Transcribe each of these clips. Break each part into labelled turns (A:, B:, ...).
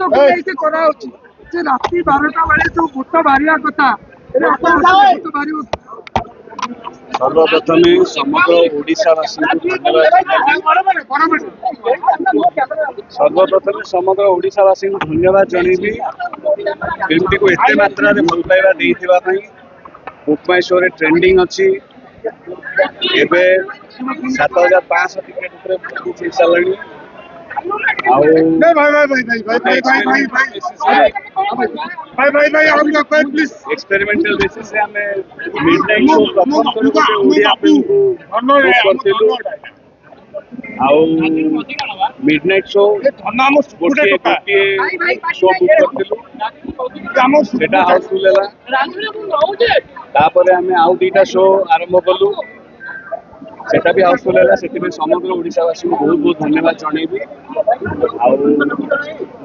A: ଭୂତକୁ ନେଇକି କରାହଉଛି ଯେ ରାତି 12ଟା ବେଳେ ଯୋଉ ଭୂତ ବାହାରିବା କଥା ଭୂତ ବାହାରିବ।
B: सर्वप्रथमे समग्र ओडिशावासी धन्यवाद जनइबी फिल्म को एते मात्रा भल पाइबा देइथिबा पई बुक माई शो रे ट्रेंडिंग अच्छी एबे 7500 टिकेट ऊपर बुक हो सालानी एक्सपेरिमेंटल बेसिस से हमें मिडनाइट शो प्रथम कर गोटे ओडिया फिल्म को आउ मिडनाइट शो गोटे शो बुक करथिलु सेटा हाउसफुल हैला तापर हमें आउ दीटा शो आरंभ कलु सेटा भी हाउसफुल है से समग्र ओडिशावासी को बहुत बहुत धन्यवाद जनइबी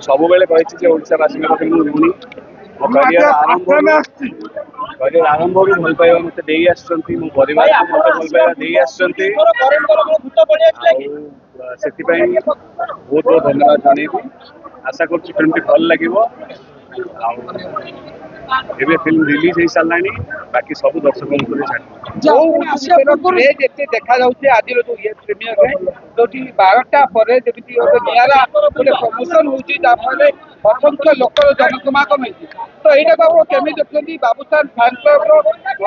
B: सब बेले कही ओडिशावासी ऋणी मो करियर आरंभ भी भल पाइबा मत दे आसछंती मो परिवार को मत भल पाइबा दे आसछंती बहुत बहुत धन्यवाद जनइबी आशा कर फिल्म भल लगे एबे फिल्म रिलीज हो सारानी बाकी सब दर्शकों
C: देखा जाउछे आज जो ये प्रीमियर है जो 12टा पर जेमिति नियारा गोटे प्रमोशन होउची जाफले असंख्य लोक जनसमागम होइची तो एटा बाबू केमी देखथि बाबूसान फैन क्लब रो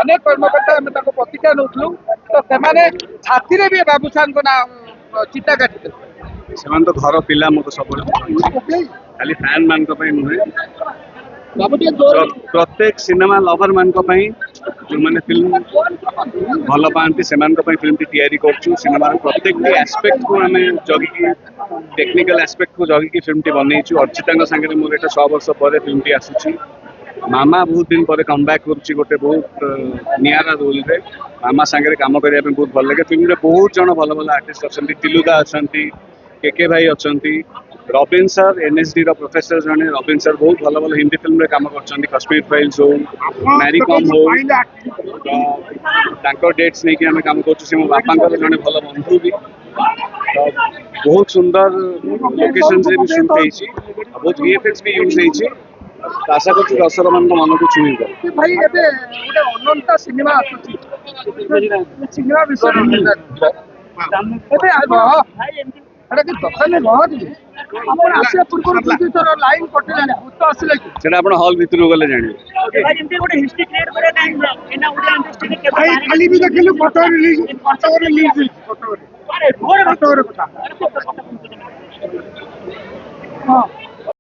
C: अनेक कर्मकर्ता हम ताको प्रतिज्ञा नउथलु तो सेमाने छाती रे भी बाबूसान को ना चिट्टा काटि
B: सेमान तो घर पिला मो तो सब खाली फैन मान को पई नुहे प्रत्येक सिनेमा लवर मान को पई जो माने फिल्म भल पाती से फिल्म टी तैयारी करछु सिनेमा प्रत्येक एस्पेक्ट को हमें जगी की टेक्निकल एस्पेक्ट को जगी की फिल्म टी बनैछु अर्चिता संगे मोर एटा 6 वर्ष पर फिल्म टी आसुची मामा बहुत दिन पर कमबैक करुच्ची गोटे बहुत नियारा रोल रे मामा संगे काम करने बहुत भल लगे फिल्म रे बहुत जन भल भल आर्टिस्ट अच्छा तिलुदा अच्छा के भाई अच्छा रबिन सर एनएसडी रो प्रोफेसर जने रबिन सर बहुत भल भल हिंदी फिल्म रे काम करछन्ती कश्मीर फाइल्स हो मैरी कॉम हो तांको डेट्स नहीं कि हमें काम करछु से मो बापांकर जने भल बंधु भी बहुत सुंदर लोकेशन से भी शूट होईची बहुत वीएफएक्स भी यूज होईची आशा करछु दर्शक मान को मन को छुईबो
A: भाई एबे गोटे अनंत सिनेमा आछुची सिनेमा विषय एबे अरे कि दखने रहत अपन आसे पूर्व पूर्व तर लाइन कटले भूत आसले कि
B: सेटा अपन हॉल भीतर गले जानि
D: भाई एमती गोटे हिस्ट्री क्रिएट करे टाइम एना ओडिया इंडस्ट्री के
A: भाई खाली भी देखलु फोटो रिलीज फोटो
D: अरे घोर
A: कथा हां